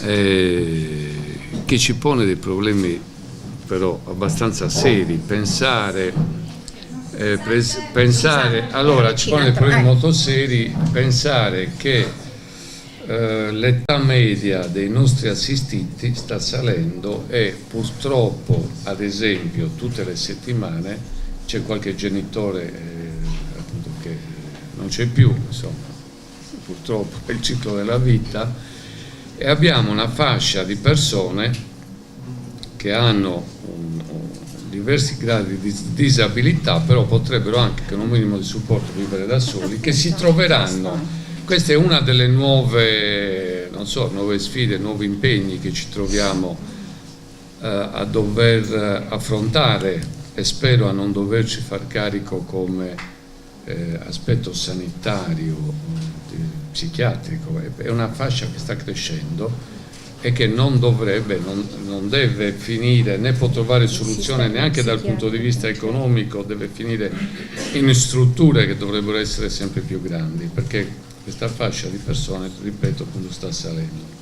che ci pone dei problemi però abbastanza seri. Allora ci pone dei problemi molto seri pensare che l'età media dei nostri assistiti sta salendo e purtroppo, ad esempio, tutte le settimane c'è qualche genitore appunto, che non c'è più, insomma, purtroppo è il ciclo della vita, e abbiamo una fascia di persone che hanno diversi gradi di disabilità, però potrebbero anche con un minimo di supporto vivere da soli, che si troveranno. Questa è una delle nuove sfide, nuovi impegni che ci troviamo a dover affrontare, e spero a non doverci far carico come aspetto sanitario, psichiatrico. È una fascia che sta crescendo e che non deve finire, né può trovare soluzione neanche dal punto di vista economico, deve finire in strutture che dovrebbero essere sempre più grandi, perché questa fascia di persone, ripeto, appunto, sta salendo.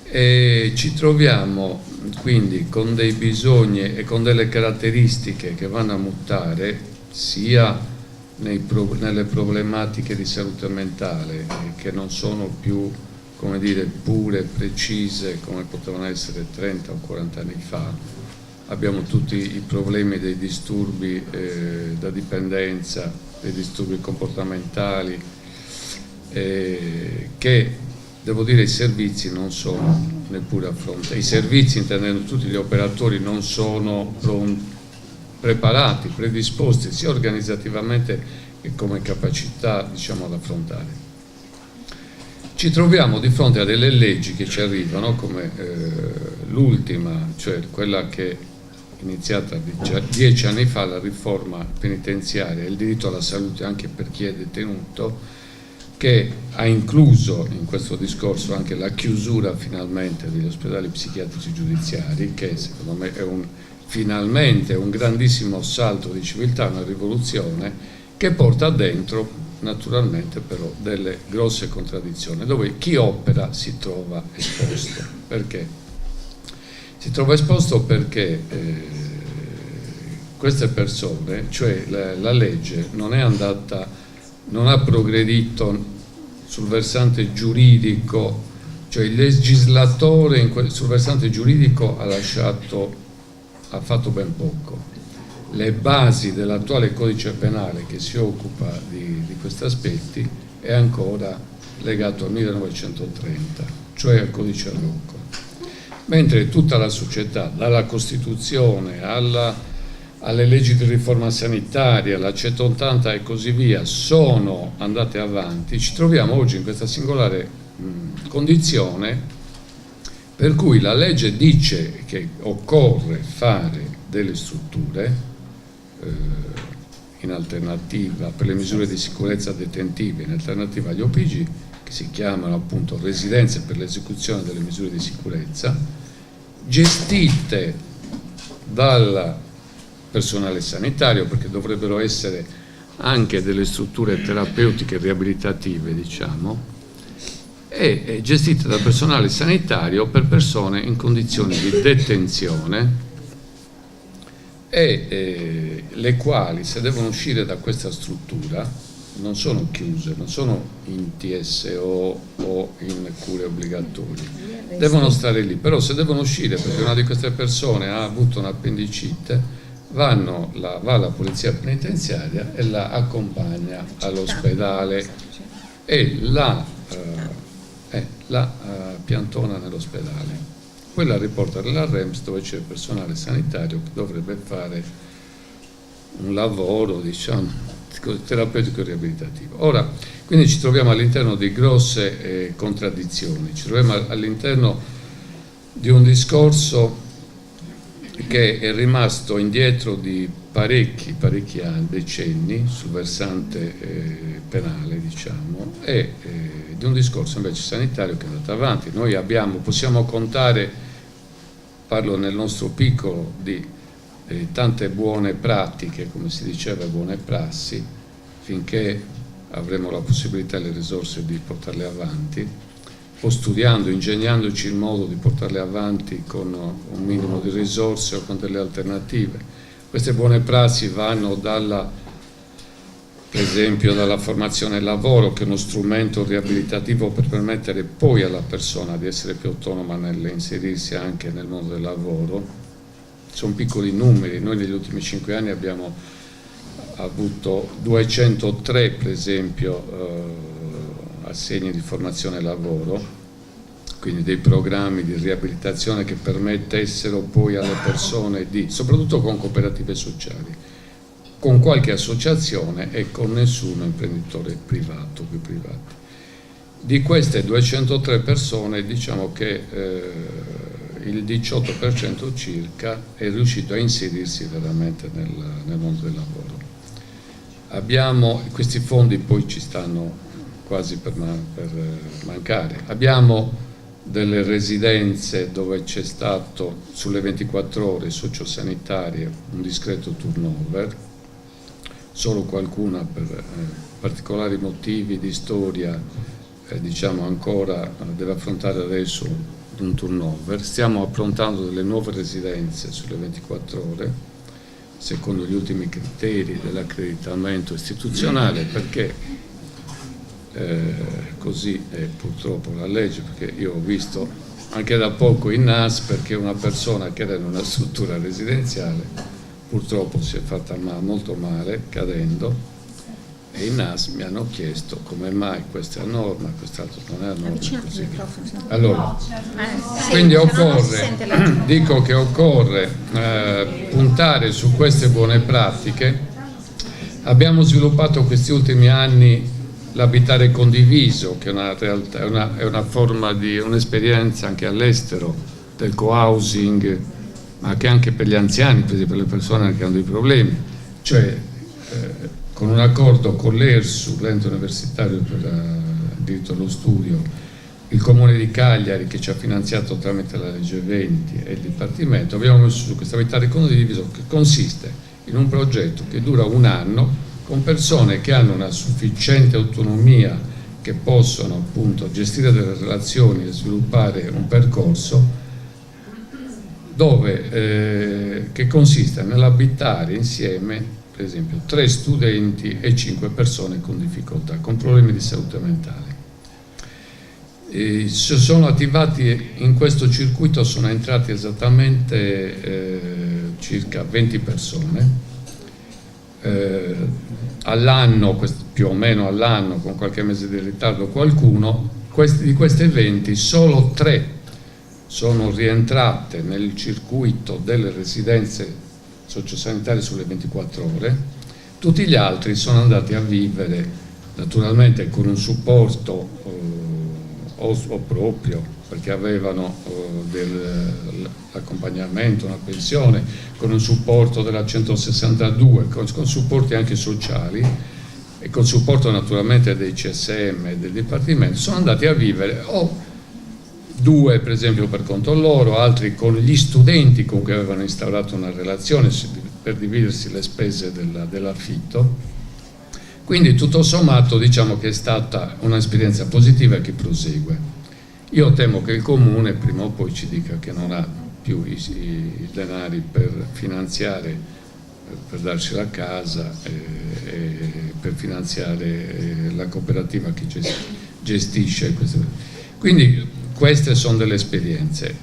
E ci troviamo quindi con dei bisogni e con delle caratteristiche che vanno a mutare sia nelle problematiche di salute mentale, che non sono più, come dire, pure, precise come potevano essere 30 o 40 anni fa. Abbiamo tutti i problemi dei disturbi da dipendenza, dei disturbi comportamentali, che, devo dire, i servizi non sono neppure affrontati. I servizi, intendendo tutti gli operatori, non sono preparati, predisposti sia organizzativamente che come capacità, diciamo, ad affrontare. Ci troviamo di fronte a delle leggi che ci arrivano, come l'ultima, cioè quella che è iniziata 10 anni fa, la riforma penitenziaria e il diritto alla salute anche per chi è detenuto, che ha incluso in questo discorso anche la chiusura finalmente degli ospedali psichiatrici giudiziari, che secondo me è finalmente un grandissimo salto di civiltà, una rivoluzione che porta dentro naturalmente però delle grosse contraddizioni, dove chi opera si trova esposto. Perché? Si trova esposto perché queste persone, cioè la legge non ha progredito sul versante giuridico, cioè il legislatore sul versante giuridico ha fatto ben poco. Le basi dell'attuale codice penale che si occupa di questi aspetti è ancora legato al 1930, cioè al codice Rocco, mentre tutta la società, dalla Costituzione alle leggi di riforma sanitaria, la 180 e così via, sono andate avanti. Ci troviamo oggi in questa singolare condizione per cui la legge dice che occorre fare delle strutture in alternativa per le misure di sicurezza detentive, in alternativa agli OPG, che si chiamano appunto residenze per l'esecuzione delle misure di sicurezza, gestite dal personale sanitario, perché dovrebbero essere anche delle strutture terapeutiche e riabilitative, diciamo, e gestite dal personale sanitario per persone in condizioni di detenzione e le quali, se devono uscire da questa struttura, non sono chiuse, non sono in TSO o in cure obbligatorie, devono stare lì. Però se devono uscire perché una di queste persone ha avuto un'appendicite, va alla polizia penitenziaria e la accompagna all'ospedale e la piantona nell'ospedale. Poi la riporta nella REMS, dove c'è il personale sanitario che dovrebbe fare un lavoro, diciamo, terapeutico e riabilitativo. Ora, quindi ci troviamo all'interno di grosse contraddizioni, ci troviamo all'interno di un discorso che è rimasto indietro di parecchi anni, decenni, sul versante penale, diciamo, e di un discorso invece sanitario che è andato avanti. Noi possiamo contare, parlo nel nostro piccolo, di tante buone pratiche, come si diceva, buone prassi, finché avremo la possibilità e le risorse di portarle avanti, o studiando, ingegnandoci il modo di portarle avanti con un minimo di risorse o con delle alternative. Queste buone prassi vanno per esempio dalla formazione al lavoro, che è uno strumento riabilitativo per permettere poi alla persona di essere più autonoma nell'inserirsi anche nel mondo del lavoro. Sono piccoli numeri, noi negli ultimi 5 anni abbiamo avuto 203 per esempio assegni di formazione al lavoro, quindi dei programmi di riabilitazione che permettessero poi alle persone soprattutto con cooperative sociali, con qualche associazione e con nessun imprenditore privato, più privati. Di queste 203 persone diciamo che il 18% circa è riuscito a inserirsi veramente nel mondo del lavoro. Questi fondi poi ci stanno quasi per mancare. Abbiamo delle residenze dove c'è stato sulle 24 ore sociosanitarie un discreto turnover, solo qualcuna per particolari motivi di storia diciamo ancora deve affrontare adesso un turnover. Stiamo approntando delle nuove residenze sulle 24 ore secondo gli ultimi criteri dell'accreditamento istituzionale, perché così è purtroppo la legge, perché io ho visto anche da poco in NAS, perché una persona che era in una struttura residenziale purtroppo si è fatta molto male cadendo, e in NAS mi hanno chiesto come mai questa è a norma, quest'altro non è a norma, così. Allora, quindi occorre, dico che occorre puntare su queste buone pratiche. Abbiamo sviluppato questi ultimi anni l'abitare condiviso, che è una realtà, è una forma di un'esperienza anche all'estero del co-housing, ma che anche per gli anziani, per esempio, per le persone che hanno dei problemi, cioè con un accordo con l'ERSU, l'ente universitario per il diritto allo studio, il Comune di Cagliari che ci ha finanziato tramite la legge 20 e il Dipartimento, abbiamo messo su questo abitare condiviso, che consiste in un progetto che dura 1 anno, con persone che hanno una sufficiente autonomia, che possono appunto gestire delle relazioni e sviluppare un percorso che consiste nell'abitare insieme, per esempio, 3 studenti e 5 persone con difficoltà, con problemi di salute mentale. Si sono attivati in questo circuito, sono entrati esattamente circa 20 persone, all'anno, più o meno all'anno, con qualche mese di ritardo qualcuno. Di queste 20 solo 3 sono rientrate nel circuito delle residenze sociosanitarie sulle 24 ore, tutti gli altri sono andati a vivere naturalmente con un supporto o proprio, perché avevano dell'accompagnamento, una pensione, con un supporto della 162, con supporti anche sociali e con supporto naturalmente dei CSM e del Dipartimento. Sono andati a vivere o 2 per esempio per conto loro, altri con gli studenti con cui avevano instaurato una relazione per dividersi le spese dell'affitto. Quindi tutto sommato diciamo che è stata un'esperienza positiva che prosegue. Io temo che il Comune prima o poi ci dica che non ha più i denari per finanziare, per darci la casa e per finanziare la cooperativa che gestisce queste. Quindi queste sono delle esperienze,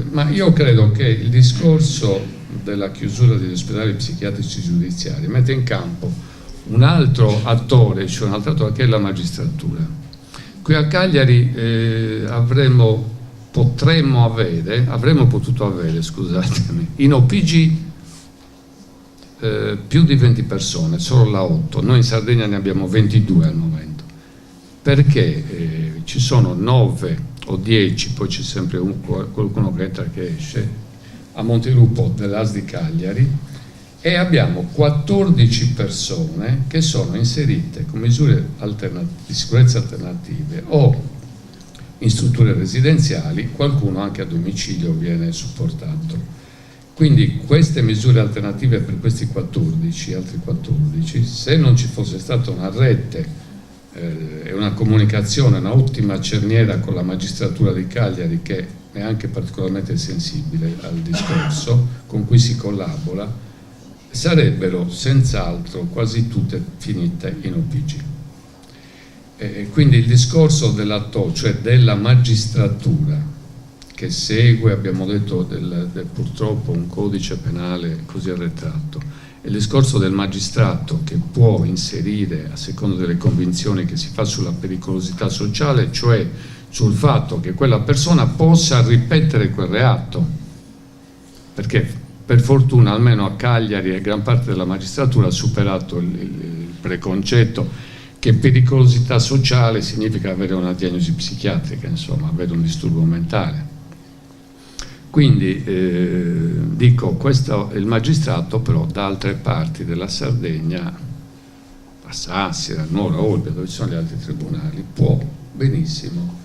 ma io credo che il discorso della chiusura degli ospedali psichiatrici giudiziari mette in campo un altro attore, cioè un altro attore che è la magistratura. Qui a Cagliari avremmo potuto avere, scusatemi, in OPG più di 20 persone, solo la 8, noi in Sardegna ne abbiamo 22 al momento, perché ci sono 9 o 10, poi c'è sempre qualcuno che entra e che esce, a Montelupo dell'AS di Cagliari, e abbiamo 14 persone che sono inserite con misure di sicurezza alternative o in strutture residenziali, qualcuno anche a domicilio viene supportato. Quindi queste misure alternative per questi 14, altri 14, se non ci fosse stata una rete è una comunicazione, un'ottima cerniera con la magistratura di Cagliari, che è anche particolarmente sensibile al discorso, con cui si collabora, sarebbero senz'altro quasi tutte finite in OPG. Quindi il discorso dell'atto, cioè della magistratura, che segue, abbiamo detto, purtroppo un codice penale così arretrato, il discorso del magistrato che può inserire, a seconda delle convinzioni che si fa, sulla pericolosità sociale, cioè sul fatto che quella persona possa ripetere quel reato, perché per fortuna almeno a Cagliari e gran parte della magistratura ha superato il preconcetto che pericolosità sociale significa avere una diagnosi psichiatrica, insomma, avere un disturbo mentale. Quindi dico, questo il magistrato però da altre parti della Sardegna, a Sassari, a Nuoro, a Olbia, dove ci sono gli altri tribunali, può benissimo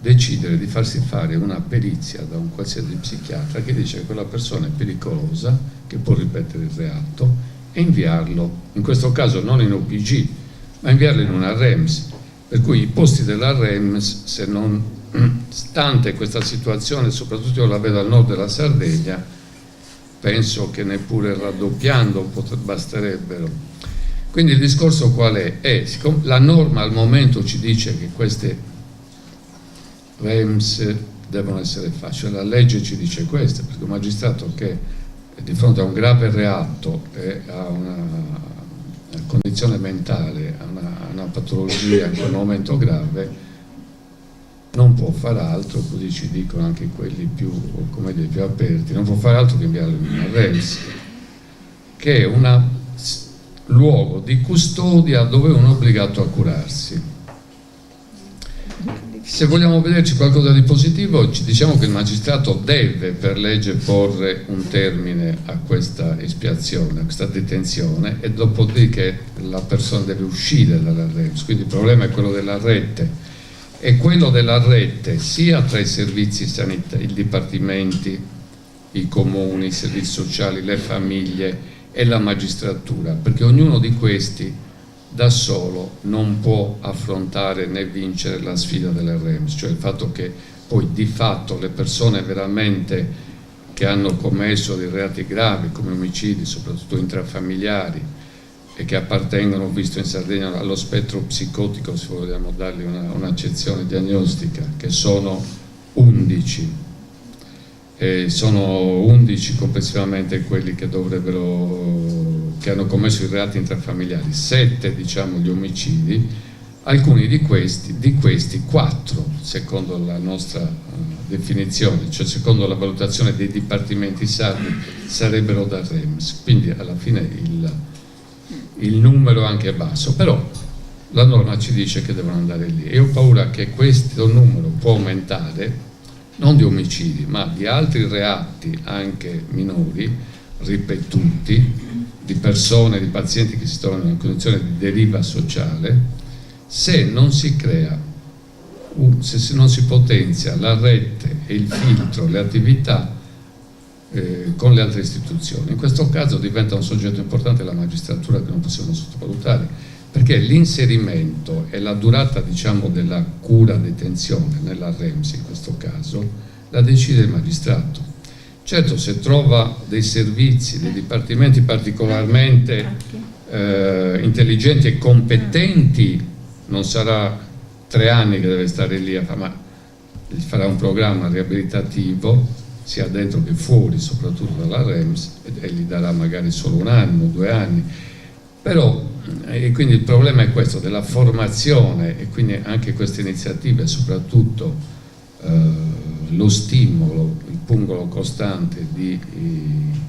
decidere di farsi fare una perizia da un qualsiasi psichiatra che dice che quella persona è pericolosa, che può ripetere il reato, e inviarlo, in questo caso non in OPG, ma inviarlo in una REMS, per cui i posti della REMS, se non, stante questa situazione, soprattutto io la vedo al nord della Sardegna, penso che neppure raddoppiando basterebbero. Quindi il discorso qual è? La norma al momento ci dice che queste REMS devono essere fatte, cioè la legge ci dice questo, perché un magistrato che è di fronte a un grave reato e a una condizione mentale, a una patologia in quel momento grave, non può fare altro, così ci dicono anche quelli più, come dire, più aperti, non può fare altro che inviarlo in una REMS, che è un luogo di custodia dove uno è obbligato a curarsi. Se vogliamo vederci qualcosa di positivo, ci diciamo che il magistrato deve per legge porre un termine a questa espiazione, a questa detenzione, e dopodiché la persona deve uscire dalla REMS. Quindi il problema è quello della rete, e quello della rete sia tra i servizi sanitari, i dipartimenti, i comuni, i servizi sociali, le famiglie e la magistratura, perché ognuno di questi da solo non può affrontare né vincere la sfida delle REMS, cioè il fatto che poi di fatto le persone veramente che hanno commesso dei reati gravi come omicidi, soprattutto intrafamiliari, e che appartengono, visto in Sardegna, allo spettro psicotico, se vogliamo dargli un'accezione diagnostica, che sono 11. Sono 11 complessivamente quelli che che hanno commesso i reati intrafamiliari, 7 diciamo gli omicidi, alcuni di questi 4 secondo la nostra definizione, cioè secondo la valutazione dei dipartimenti sardi, sarebbero da REMS, quindi alla fine il numero è anche basso, però la norma ci dice che devono andare lì, e ho paura che questo numero può aumentare, non di omicidi, ma di altri reati anche minori, ripetuti, di persone, di pazienti che si trovano in condizione di deriva sociale, se non si crea, se non si potenzia la rete e il filtro, le attività con le altre istituzioni. In questo caso diventa un soggetto importante la magistratura, che non possiamo sottovalutare, perché l'inserimento e la durata, diciamo, della cura detenzione nella REMS in questo caso la decide il magistrato. Certo, se trova dei servizi, dei dipartimenti particolarmente intelligenti e competenti, non sarà 3 anni che deve stare lì a fare, ma farà un programma riabilitativo sia dentro che fuori, soprattutto dalla REMS, e gli darà magari solo 1 anno, 2 anni. Però, e quindi il problema è questo, della formazione, e quindi anche queste iniziative, soprattutto lo stimolo, il pungolo costante di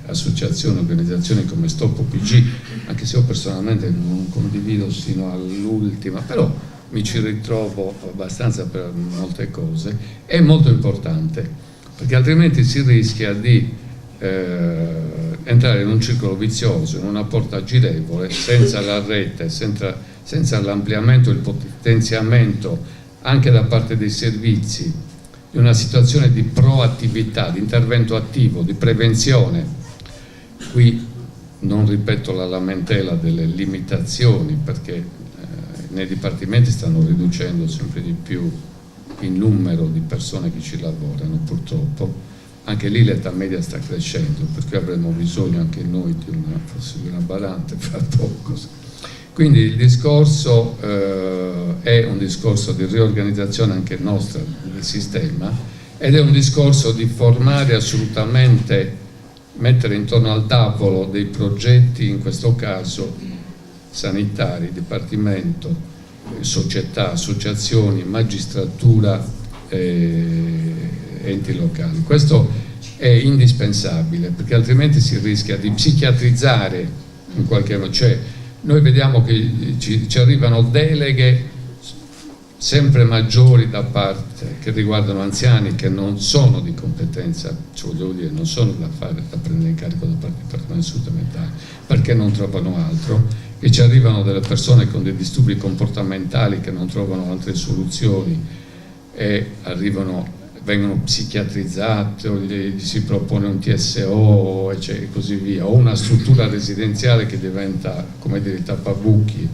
associazioni, organizzazioni come Stop OPG, anche se io personalmente non condivido sino all'ultima, però mi ci ritrovo abbastanza per molte cose, è molto importante, perché altrimenti si rischia di entrare in un circolo vizioso, in una porta girevole, senza la rete, senza l'ampliamento e il potenziamento anche da parte dei servizi di una situazione di proattività, di intervento attivo, di prevenzione. Qui non ripeto la lamentela delle limitazioni, perché nei dipartimenti stanno riducendo sempre di più il numero di persone che ci lavorano, purtroppo. Anche lì l'età media sta crescendo, per cui avremo bisogno anche noi forse di una badante fra poco. Quindi il discorso è un discorso di riorganizzazione anche nostra del sistema, ed è un discorso di formare assolutamente, mettere intorno al tavolo dei progetti, in questo caso sanitari, dipartimento, società, associazioni, magistratura, enti locali. Questo è indispensabile, perché altrimenti si rischia di psichiatrizzare in qualche modo. Cioè, noi vediamo che ci arrivano deleghe sempre maggiori da parte, che riguardano anziani che non sono di competenza, cioè voglio dire, non sono da prendere in carico da parte del Dipartimento di Salute Mentale, perché non trovano altro, e ci arrivano delle persone con dei disturbi comportamentali che non trovano altre soluzioni e vengono psichiatrizzate, o gli si propone un TSO e così via, o una struttura residenziale che diventa, come dire, il tappabuchi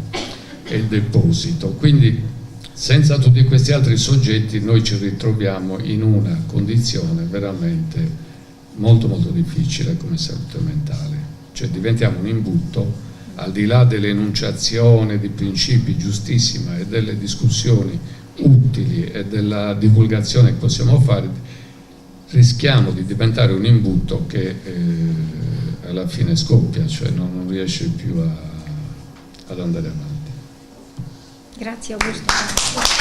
e il deposito. Quindi senza tutti questi altri soggetti noi ci ritroviamo in una condizione veramente molto molto difficile come salute mentale, cioè diventiamo un imbuto, al di là dell'enunciazione di principi giustissima e delle discussioni utili e della divulgazione che possiamo fare, rischiamo di diventare un imbuto che alla fine scoppia, cioè non riesce più ad andare avanti. Grazie Augusto.